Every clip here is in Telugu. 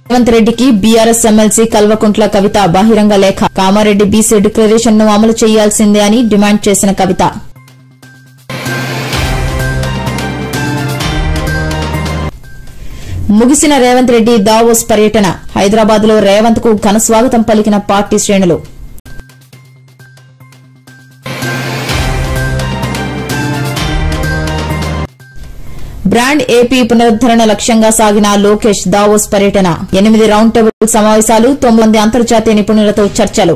రేవంత్ రెడ్డికి బీఆర్ఎస్ ఎమ్మెల్సీ కల్వకుంట్ల కవిత బహిరంగ లేఖ. కామారెడ్డి బీసీ డిక్లరేషన్ ను అమలు చేయాల్సిందే అని డిమాండ్ చేసిన కవిత. ముగిసిన రేవంత్ రెడ్డి దావోస్ పర్యటన. హైదరాబాద్ లో రేవంత్ కు ఘన స్వాగతం పలికిన పార్టీ శ్రేణులు. బ్రాండ్ ఏపీ పునరుద్దరణ లక్ష్యంగా సాగిన లోకేష్ దావోస్ పర్యటన. 8 రౌండ్ టేబుల్ సమావేశాలు, 9 మంది అంతర్జాతీయ నిపుణులతో చర్చలు.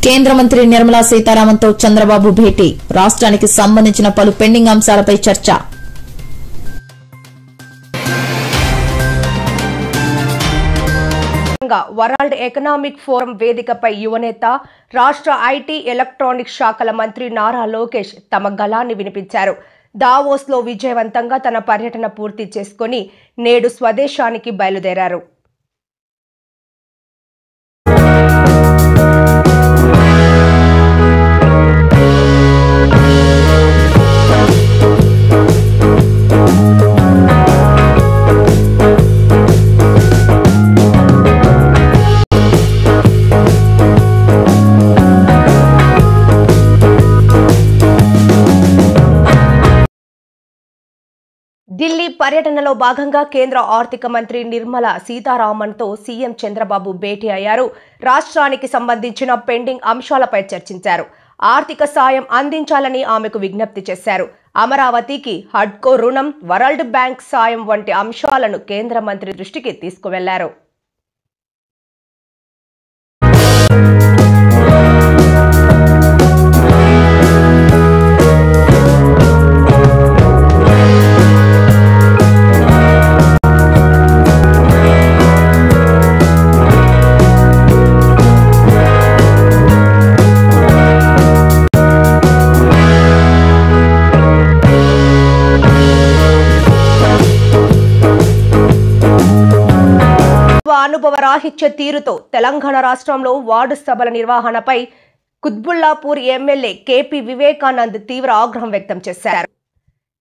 కేంద్ర మంత్రి నిర్మలా సీతారామన్తో చంద్రబాబు భేటీ. రాష్ట్రానికి సంబంధించిన పలు పెండింగ్ అంశాలపై చర్చ. వరల్డ్ ఎకనామిక్ ఫోరం వేదికపై యువనేత, రాష్ట్ర ఐటీ ఎలక్ట్రానిక్స్ శాఖల మంత్రి నారా లోకేష్ తమ గళాన్ని వినిపించారు. దావోస్ లో విజయవంతంగా తన పర్యటన పూర్తి చేసుకుని నేడు స్వదేశానికి బయలుదేరారు. ఢిల్లీ పర్యటనలో భాగంగా కేంద్ర ఆర్థిక మంత్రి నిర్మలా సీతారామన్తో సీఎం చంద్రబాబు భేటీ అయ్యారు. రాష్ట్రానికి సంబంధించిన పెండింగ్ అంశాలపై చర్చించారు. ఆర్థిక సాయం అందించాలని ఆమెకు విజ్ఞప్తి చేశారు. అమరావతికి హడ్కో రుణం, వరల్డ్ బ్యాంక్ సాయం వంటి అంశాలను కేంద్ర మంత్రి దృష్టికి తీసుకువెళ్లారు. అనుభవరాహిత్య తీరుతో తెలంగాణ రాష్ట్రంలో వార్డు సభల నిర్వహణపై కుత్బుల్లాపూర్ ఎమ్మెల్యే కేపీ వివేకానంద్ తీవ్ర ఆగ్రహం వ్యక్తం చేశారు.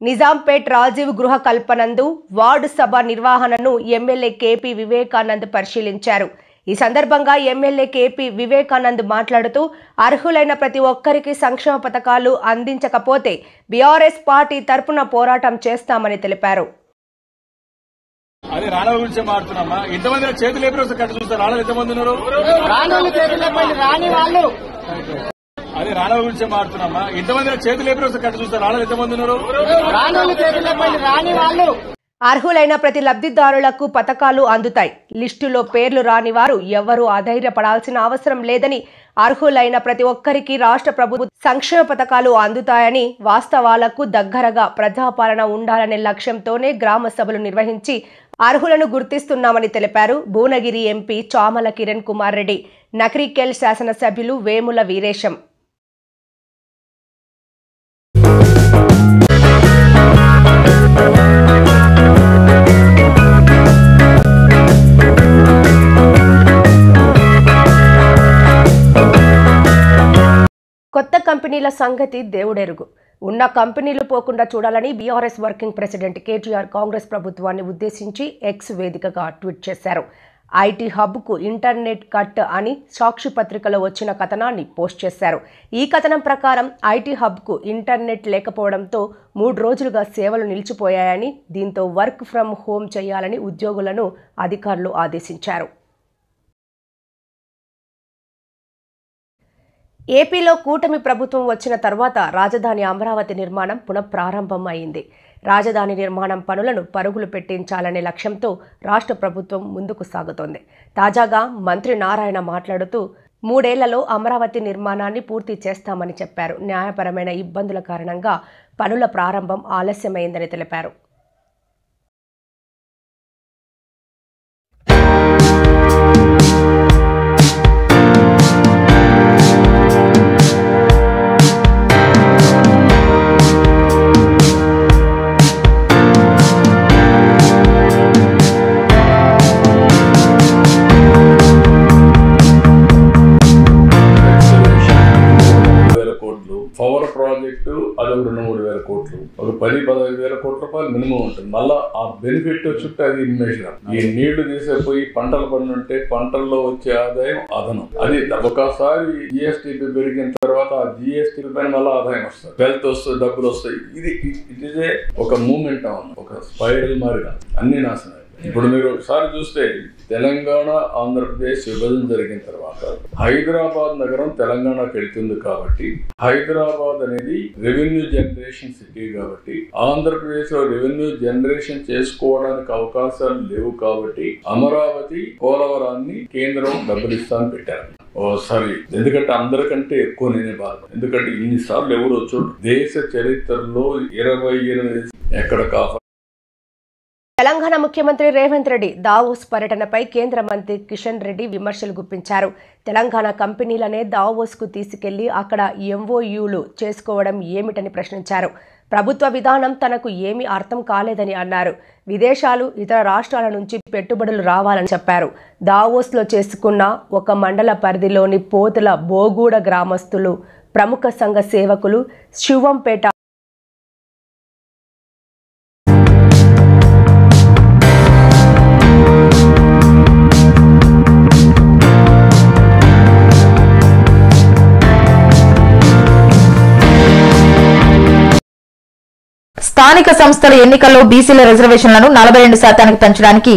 నిజాంపేట్ రాజీవ్ గృహ కల్పనందు వార్డు సభ నిర్వహణను ఎమ్మెల్యే కేపీ వివేకానంద్ పరిశీలించారు. ఈ సందర్భంగా ఎమ్మెల్యే కేపీ వివేకానంద్ మాట్లాడుతూ అర్హులైన ప్రతి ఒక్కరికి సంక్షేమ పథకాలు అందించకపోతే బీఆర్ఎస్ పార్టీ తరపున పోరాటం చేస్తామని తెలిపారు. అదే రాణా గురించి మాట్లాడుతున్నామా? ఇంతమంది చేతులు లేపి కట్ట చూస్తారు. రాణాలు ఎంతమంది ఉన్నారు? అదే రాణా గురించి మాట్లాడుతున్నామా? ఇంతమంది చేతులు లేపి కట్ట చూస్తారు. రాణాలు ఎంతమంది ఉన్నారు? అర్హులైన ప్రతి లబ్ధిదారులకు పథకాలు అందుతాయి. లిస్టులో పేర్లు రాని వారు ఎవరూ అధైర్యపడాల్సిన అవసరం లేదని, అర్హులైన ప్రతి ఒక్కరికి రాష్ట్ర ప్రభుత్వ సంక్షేమ పథకాలు అందుతాయని, వాస్తవాలకు దగ్గరగా ప్రజాపాలన ఉండాలనే లక్ష్యంతోనే గ్రామ సభలు నిర్వహించి అర్హులను గుర్తిస్తున్నామని తెలిపారు. భువనగిరి ఎంపీ చామల కిరణ్ కుమార్ రెడ్డి, నకరికేల్ శాసనసభ్యులు వేముల వీరేశం. కొత్త కంపెనీల సంగతి దేవుడెరుగు. ఉన్న కంపెనీలు పోకుండా చూడాలని BRS working president KTR Congress ప్రభుత్వాన్ని ఉద్దేశించి ఎక్స్ వేదికగా ట్వీట్ చేశారు. ఐటీ హబ్కు ఇంటర్నెట్ కట్ అని సాక్షి పత్రికలో వచ్చిన కథనాన్ని పోస్ట్ చేశారు. ఈ కథనం ప్రకారం ఐటీ హబ్కు ఇంటర్నెట్ లేకపోవడంతో 3 రోజులుగా సేవలు నిలిచిపోయాయని, దీంతో వర్క్ ఫ్రం హోం చేయాలని ఉద్యోగులను అధికారులు ఆదేశించారు. ఏపీలో కూటమి ప్రభుత్వం వచ్చిన తర్వాత రాజధాని అమరావతి నిర్మాణం పునఃప్రారంభం అయింది. రాజధాని నిర్మాణం పనులను పరుగులు పెట్టించాలనే లక్ష్యంతో రాష్ట్ర ప్రభుత్వం ముందుకు సాగుతోంది. తాజాగా మంత్రి నారాయణ మాట్లాడుతూ 3 ఏళ్లలో అమరావతి నిర్మాణాన్ని పూర్తి చేస్తామని చెప్పారు. న్యాయపరమైన ఇబ్బందుల కారణంగా పనుల ప్రారంభం ఆలస్యమైందని తెలిపారు. పవర్ ప్రాజెక్టు అది ఒక 2-3 వేల కోట్లు, ఒక 10-15 వేల కోట్ల రూపాయలు మినిమం ఉంటుంది. మళ్ళా ఆ బెనిఫిట్ చుట్టూ అది ఇన్వెషన్. ఈ నీళ్లు తీసేపోయి పంటలు పండుంటే పంటల్లో వచ్చే ఆదాయం అదనం. అది ఒకసారి జిఎస్టీ పెరిగిన తర్వాత ఆ జిఎస్టీ పైన మళ్ళీ ఆదాయం వస్తుంది, వెల్త్ వస్తుంది, డబ్బులు వస్తాయి. ఇదే ఒక మూమెంట్ అవును, ఒక స్పైరల్ మారిన అన్ని నాశనం. ఇప్పుడు మీరు ఒకసారి చూస్తే తెలంగాణ ఆంధ్రప్రదేశ్ విభజన జరిగిన తర్వాత హైదరాబాద్ నగరం తెలంగాణకు వెళ్తుంది కాబట్టి హైదరాబాద్ అనేది రెవెన్యూ జనరేషన్ సిటీ కాబట్టి ఆంధ్రప్రదేశ్ లో రెవెన్యూ జనరేషన్ చేసుకోవడానికి అవకాశాలు లేవు కాబట్టి అమరావతి పోలవరాన్ని కేంద్రం డబ్బులు ఇస్తాను పెట్టారు. సారీ, ఎందుకంటే అందరికంటే ఎక్కువ నేనే బాధ. ఎందుకంటే ఇన్నిసార్లు ఎవరు వచ్చాడు దేశ చరిత్రలో 28 ఎక్కడ కాఫీ. తెలంగాణ ముఖ్యమంత్రి రేవంత్ రెడ్డి దావోస్ పర్యటనపై కేంద్ర మంత్రి కిషన్ రెడ్డి విమర్శలు గుప్పించారు. తెలంగాణ కంపెనీలనే దావోస్కు తీసుకెళ్లి అక్కడ ఎంఓయూలు చేసుకోవడం ఏమిటని ప్రశ్నించారు. ప్రభుత్వ విధానం తనకు ఏమీ అర్థం కాలేదని అన్నారు. విదేశాలు, ఇతర రాష్ట్రాల నుంచి పెట్టుబడులు రావాలని చెప్పారు. దావోస్లో చేసుకున్న ఒక మండల పరిధిలోని పోతుల బోగూడ గ్రామస్తులు, ప్రముఖ సంఘ సేవకులు, శివంపేట స్థానిక సంస్థల ఎన్నికల్లో బీసీల రిజర్వేషన్లను 42% పెంచడానికి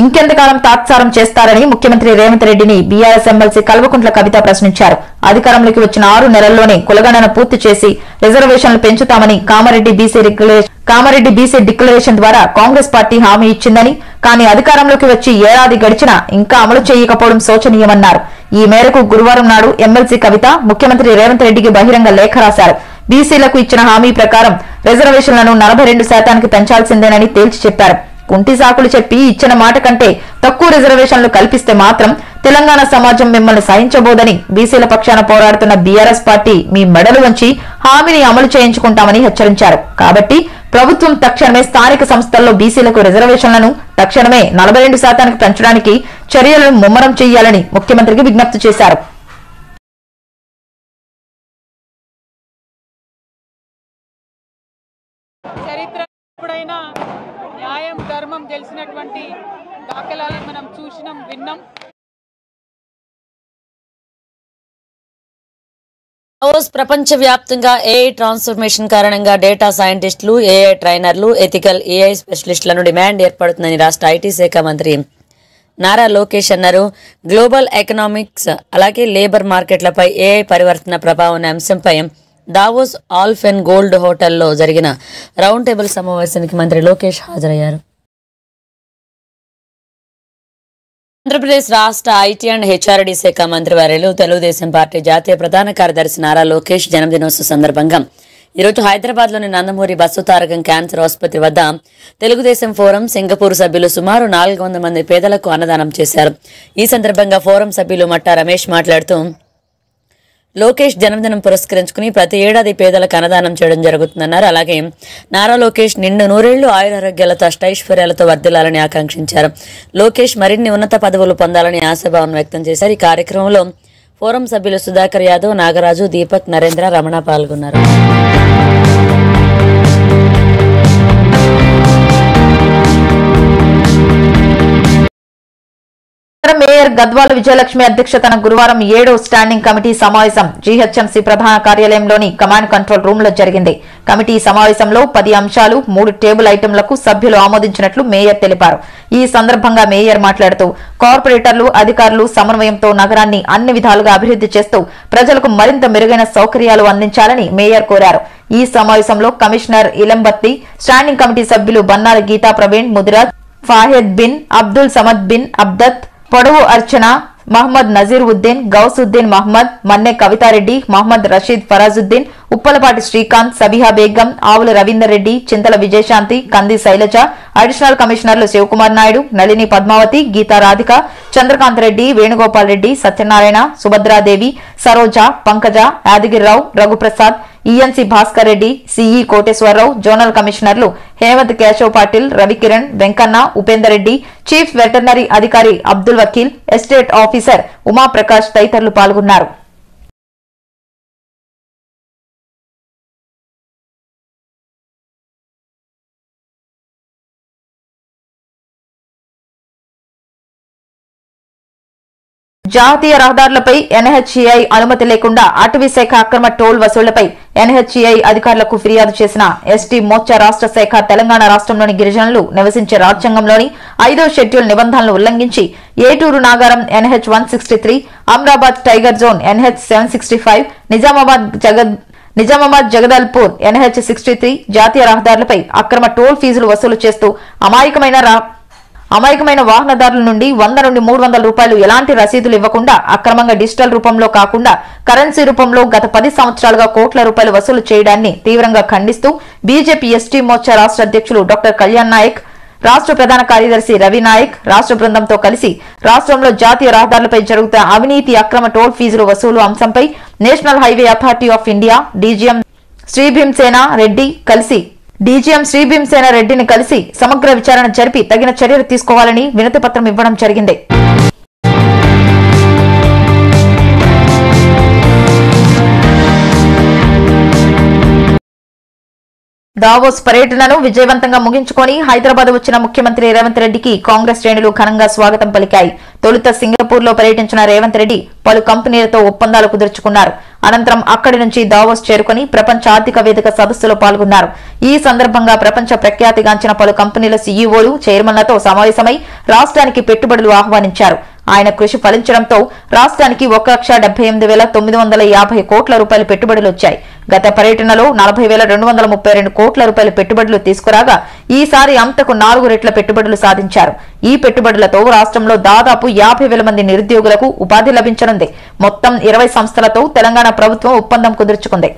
ఇంకెంతకాలం తాత్సారం చేస్తారని ముఖ్యమంత్రి రేవంత్ రెడ్డిని బీఆర్ఎస్ ఎమ్మెల్సీ కల్వకుంట్ల కవిత ప్రశ్నించారు. అధికారంలోకి వచ్చిన 6 నెలల్లోనే కులగణన పూర్తి చేసి రిజర్వేషన్లు పెంచుతామని కామారెడ్డి బీసీ డిక్లరేషన్ ద్వారా కాంగ్రెస్ పార్టీ హామీ ఇచ్చిందని, కానీ అధికారంలోకి వచ్చి ఏడాది గడిచినా ఇంకా అమలు చేయకపోవడం శోచనీయమన్నారు. ఈ మేరకు గురువారం నాడు ఎమ్మెల్సీ కవిత ముఖ్యమంత్రి రేవంత్ రెడ్డికి బహిరంగ లేఖ రాశారు. బీసీలకు ఇచ్చిన హామీ ప్రకారం రిజర్వేషన్లను 42% పెంచాల్సిందేనని తేల్చి చెప్పారు. కుంటి సాకులు చెప్పి ఇచ్చిన మాట కంటే తక్కువ రిజర్వేషన్లు కల్పిస్తే మాత్రం తెలంగాణ సమాజం మిమ్మల్ని సహించబోదని బీసీల పక్షాన పోరాడుతున్న బీఆర్ఎస్ పార్టీ మీ మెడలు వంచి హామీని అమలు చేయించుకుంటామని హెచ్చరించారు. కాబట్టి ప్రభుత్వం తక్షణమే స్థానిక సంస్థల్లో బీసీలకు రిజర్వేషన్లను తక్షణమే 42% పెంచడానికి చర్యలను ముమ్మరం చేయాలని ముఖ్యమంత్రికి విజ్ఞప్తి చేశారు. ఎప్పుడైనా న్యాయం ధర్మం తెలిసినటువంటి దాఖలాలను మనం చూసినాం, విన్నాం. ప్రపంచవ్యాప్తంగా ఏఐ ట్రాన్స్ఫర్మేషన్ కారణంగా డేటా సైంటిస్టులు, ఏఐ ట్రైనర్లు, ఎథికల్ ఏఐ స్పెషలిస్టులను డిమాండ్ ఏర్పడుతుందని రాష్ట్ర ఐటీ శాఖ మంత్రి నారా లోకేష్ అన్నారు. గ్లోబల్ ఎకనామిక్స్ అలాగే లేబర్ మార్కెట్లపై ఏఐ పరివర్తన ప్రభావం అనే అంశంపై దావోస్ ఆల్ఫెన్ గోల్డ్ హోటల్లో జరిగిన రౌండ్ టేబుల్ సమావేశానికి మంత్రి లోకేష్ హాజరయ్యారు. ఆంధ్రప్రదేశ్ రాష్ట్ర ఐటీ అండ్ హెచ్ఆర్డీ శాఖ మంత్రివర్యులు తెలుగుదేశం పార్టీ జాతీయ ప్రధాన కార్యదర్శి నారా లోకేష్ జన్మదినోత్సవ సందర్భంగా ఈరోజు హైదరాబాద్లోని నందమూరి బస్సుతారకం క్యాన్సర్ ఆసుపత్రి వద్ద తెలుగుదేశం ఫోరం సింగపూర్ సభ్యులు సుమారు 400 మంది పేదలకు అన్నదానం చేశారు. ఈ సందర్భంగా ఫోరం సభ్యులు మట్టా రమేష్ మాట్లాడుతూ లోకేష్ జన్మదినం పురస్కరించుకుని ప్రతి ఏడాది పేదలకు అన్నదానం చేయడం జరుగుతుందన్నారు. అలాగే నారా లోకేష్ నిండు నూరేళ్లు ఆయురారోగ్యాలతో అష్టైశ్వర్యాలతో వర్ధిల్లాలని ఆకాంక్షించారు. లోకేష్ మరిన్ని ఉన్నత పదవులు పొందాలని ఆశాభావం వ్యక్తం చేశారు. ఈ కార్యక్రమంలో ఫోరం సభ్యులు సుధాకర్ యాదవ్, నాగరాజు, దీపక్, నరేంద్ర, రమణ పాల్గొన్నారు. మేయర్ గద్వాల విజయలక్ష్మి అధ్యక్షతన గురువారం 7వ స్టాండింగ్ కమిటీ సమావేశం జీహెచ్ఎంసీ ప్రధాన కార్యాలయంలోని కమాండ్ కంట్రోల్ రూమ్ లో జరిగింది. కమిటీ సమావేశంలో 10 అంశాలు, 3 టేబుల్ ఐటంలకు సభ్యులు ఆమోదించినట్లు మేయర్ తెలిపారు. ఈ సందర్భంగా మేయర్ మాట్లాడుతూ కార్పొరేటర్లు, అధికారులు సమన్వయంతో నగరాన్ని అన్ని విధాలుగా అభివృద్ధి చేస్తూ ప్రజలకు మరింత మెరుగైన సౌకర్యాలు అందించాలని మేయర్ కోరారు. ఈ సమావేశంలో కమిషనర్ ఇలంబత్తి, స్టాండింగ్ కమిటీ సభ్యులు బన్నాల గీతా ప్రవీణ్, ముదిరాజ్, ఫాహెద్ బిన్, అబ్దుల్ సమద్ బిన్ అబ్దత్, పొడవు అర్చన, మహమ్మద్ నజీర్ ఉద్దీన్, గౌసుద్దీన్ మహమ్మద్, మన్నె కవితారెడ్డి, మహమ్మద్ రషీద్ ఫరాజుద్దీన్, ఉప్పలపాటి శ్రీకాంత్, సబిహా బేగం, ఆవుల రవీందర్ రెడ్డి, చింతల విజయశాంతి, కంది శైలజ, అడిషనల్ కమిషనర్లు Shivakumar Naidu, Nalini Padmavathi, Geetha Radhika, Chandrakanth Reddy, Venugopal Reddy, Satyanarayana, Subhadradevi, Saroja, Pankaja, Yadagirirao, Raghuprasad, ENC Bhaskar Reddy, CE Koteswararao, zonal కమిషనర్లు హేమంత్ కేశవ్ పాటిల్, రవికిరణ్, వెంకన్న, ఉపేందర్ రెడ్డి, చీఫ్ వెటర్నరీ అధికారి అబ్దుల్ వకీల్, ఎస్టేట్ ఆఫీసర్ ఉమాప్రకాష్ తదితరులు పాల్గొన్నారు. జాతీయ రహదారులపై ఎన్హెచ్ఈఐ అనుమతి లేకుండా అటవీ శాఖ అక్రమ టోల్ వసూళ్లపై ఎన్హెచ్ఈఐ అధికారులకు ఫిర్యాదు చేసిన ఎస్టీ మోర్చా రాష్ట్ర శాఖ తెలంగాణ రాష్ట్రంలోని గిరిజనులు నివసించే రాజ్యాంగంలోని 5వ షెడ్యూల్ నిబంధనలను ఉల్లంఘించి Eturu Nagaram NH 163, Amrabad tiger zone NH 765, Nizamabad Jagdalpur NH 63 జాతీయ రహదారులపై అక్రమ టోల్ ఫీజులు వసూలు చేస్తూ అమాయకమైన వాహనదారుల నుండి 100 నుండి 300 రూపాయలు ఎలాంటి రసీదులు ఇవ్వకుండా అక్రమంగా డిజిటల్ రూపంలో కాకుండా కరెన్సీ రూపంలో గత 10 సంవత్సరాలుగా కోట్ల రూపాయలు వసూలు చేయడాన్ని తీవ్రంగా ఖండిస్తూ బీజేపీ ఎస్టీ మోర్చా రాష్ట్ర అధ్యక్షులు డాక్టర్ కళ్యాణ్ నాయక్, రాష్ట్ర ప్రధాన కార్యదర్శి రవి నాయక్ రాష్ట్ర బృందంతో కలిసి రాష్ట్రంలో జాతీయ రహదారులపై జరుగుతున్న అవినీతి అక్రమ టోల్ ఫీజులు వసూలు అంశంపై national highway authority of India DGM Shri Bhimasena రెడ్డిని కలిసి సమగ్ర విచారణ జరిపి తగిన చర్యలు తీసుకోవాలని వినతి పత్రం ఇవ్వడం జరిగింది. దావోస్ పర్యటనను విజయవంతంగా ముగించుకొని హైదరాబాద్ వచ్చిన ముఖ్యమంత్రి రేవంత్ రెడ్డికి కాంగ్రెస్ శ్రేణులు ఘనంగా స్వాగతం పలికాయి. తొలుత సింగపూర్ లో పర్యటించిన రేవంత్ రెడ్డి పలు కంపెనీలతో ఒప్పందాలు కుదుర్చుకున్నారు. అనంతరం అక్కడి నుంచి దావోస్ చేరుకుని ప్రపంచ ఆర్థిక వేదిక సదస్సులో పాల్గొన్నారు. ఈ సందర్భంగా ప్రపంచ ప్రఖ్యాతిగాంచిన పలు కంపెనీల సీఈఓలు, చైర్మన్లతో సమావేశమై రాష్ట్రానికి పెట్టుబడులు ఆహ్వానించారు. ఆయన కృషి ఫలించడంతో రాష్ట్రానికి 1,78,950 కోట్ల రూపాయల పెట్టుబడులు వచ్చాయి. గత పర్యటనలో 40,232 కోట్ల రూపాయల పెట్టుబడులు తీసుకురాగా ఈసారి అంతకు 4 రెట్ల పెట్టుబడులు సాధించారు. ఈ పెట్టుబడులతో రాష్ట్రంలో దాదాపు 50,000 మంది నిరుద్యోగులకు ఉపాధి లభించనుంది. మొత్తం 20 సంస్థలతో తెలంగాణ ప్రభుత్వం ఒప్పందం కుదుర్చుకుంది.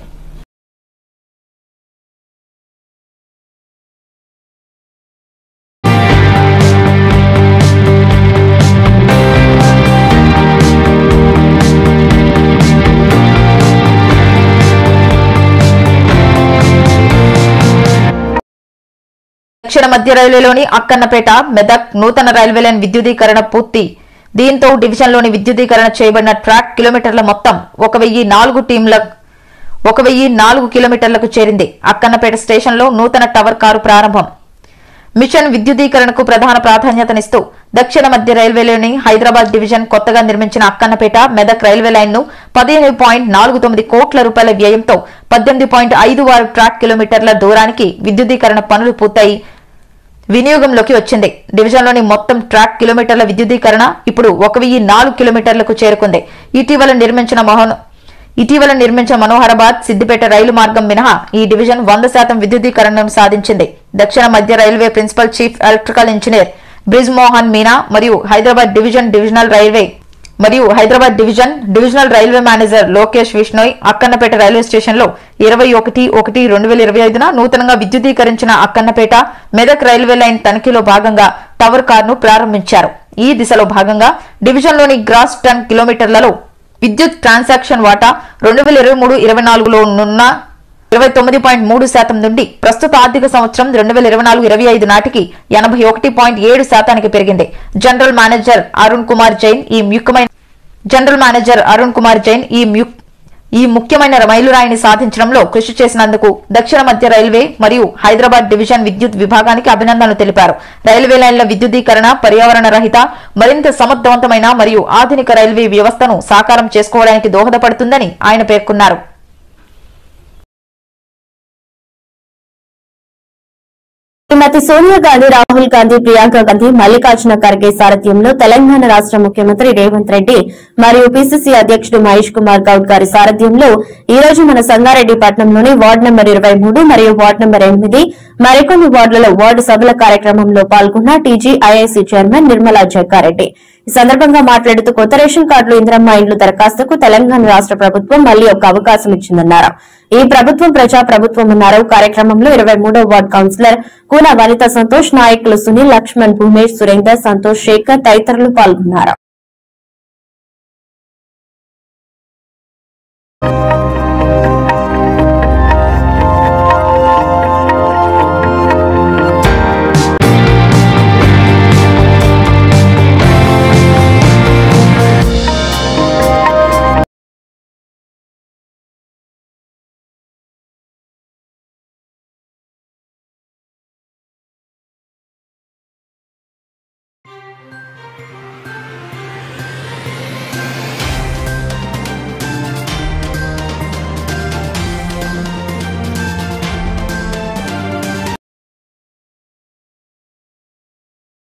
దక్షిణ మధ్య రైల్వేలోని అక్కన్నపేట, మెదక్ నూతన రైల్వే లైన్ విద్యుదీకరణ పూర్తి. దీంతో డివిజన్లోని విద్యుదీకరణ చేయబడిన ట్రాక్ కిలోమీటర్ల మొత్తం 1,004 కిలోమీటర్లకు చేరింది. అక్కన్నపేట స్టేషన్లో నూతన టవర్ కారు ప్రారంభం. మిషన్ విద్యుదీకరణకు ప్రధాన ప్రాధాన్యతనిస్తూ దక్షిణ మధ్య రైల్వేలోని హైదరాబాద్ డివిజన్ కొత్తగా నిర్మించిన అక్కన్నపేట, మెదక్ రైల్వే లైన్ ను 15.49 కోట్ల రూపాయల వ్యయంతో 18.56 ట్రాక్ కిలోమీటర్ల దూరానికి విద్యుదీకరణ పనులు పూర్తయి వినియోగంలోకి వచ్చింది. డివిజన్లోని మొత్తం ట్రాక్ కిలోమీటర్ల విద్యుదీకరణ ఇప్పుడు 1,004 కిలోమీటర్లకు చేరుకుంది. ఇటీవల నిర్మించిన మనోహరాబాద్, సిద్దిపేట రైలు మార్గం మినహా ఈ డివిజన్ 100% విద్యుదీకరణను సాధించింది. దక్షిణ మధ్య railway principal chief electrical engineer Brij Mohan Meena మరియు Hyderabad division divisional railway manager Lokesh Vishnoi Akkannapet railway station లో 21/1/2025న నూతనంగా విద్యుదీకరించిన అక్కన్నపేట, మెదక్ రైల్వే లైన్ తనిఖీలో భాగంగా టవర్ కార్ ను ప్రారంభించారు. ఈ దిశలో భాగంగా డివిజన్లోని గ్రాస్ టన్ కిలోమీటర్లలో విద్యుత్ ట్రాన్సాక్షన్ వాటా 2023-24లో నున్న 29.3% నుండి ప్రస్తుత ఆర్థిక సంవత్సరం 2024-25 నాటికి 81.7% పెరిగింది. జనరల్ మేనేజర్ అరుణ్ కుమార్ జైన్ ఈ ముఖ్యమైన మైలురాయిని సాధించడంలో కృషి చేసినందుకు దక్షిణ మధ్య రైల్వే మరియు హైదరాబాద్ డివిజన్ విద్యుత్ విభాగానికి అభినందనలు తెలిపారు. రైల్వే లైన్ల విద్యుదీకరణ పర్యావరణ రహిత, మరింత సమర్థవంతమైన మరియు ఆధునిక రైల్వే వ్యవస్థను సాకారం చేసుకోవడానికి దోహదపడుతుందని ఆయన పేర్కొన్నారు. శ్రీమతి సోనియా గాంధీ, రాహుల్ గాంధీ, ప్రియాంక గాంధీ, మల్లికార్జున ఖర్గే సారథ్యంలో తెలంగాణ రాష్ట ముఖ్యమంత్రి రేవంత్ రెడ్డి మరియు పీసీసీ అధ్యకుడు మహేష్ కుమార్ గౌడ్ గారి సారథ్యంలో ఈ రోజు మన సంగారెడ్డి పట్టణంలోని వార్డు నెంబర్ 23 మరియు వార్డు నెంబర్ 8 మరికొన్ని వార్డులలో వార్డు సభల కార్యక్రమంలో పాల్గొన్న టీజీఐఐసీ చైర్మన్ నిర్మలా జగ్గారెడ్డి ఈ సందర్భంగా మాట్లాడుతూ కొత్త రేషన్ కార్డులు, ఇందిరమ్మ ఇండ్లు దరఖాస్తుకు తెలంగాణ రాష్ట ప్రభుత్వం మళ్లీ ఒక అవకాశం ఇచ్చిందన్నారు. ఈ ప్రభుత్వం ప్రజా ప్రభుత్వం అన్నారు. కార్యక్రమంలో 23వ వార్డు కౌన్సిలర్ కూన వనిత సంతోష్, నాయకులు సునీల్, లక్ష్మణ్, భూమేష్, సురేందర్, సంతోష్, శేఖర్ తదితరులు పాల్గొన్నారు.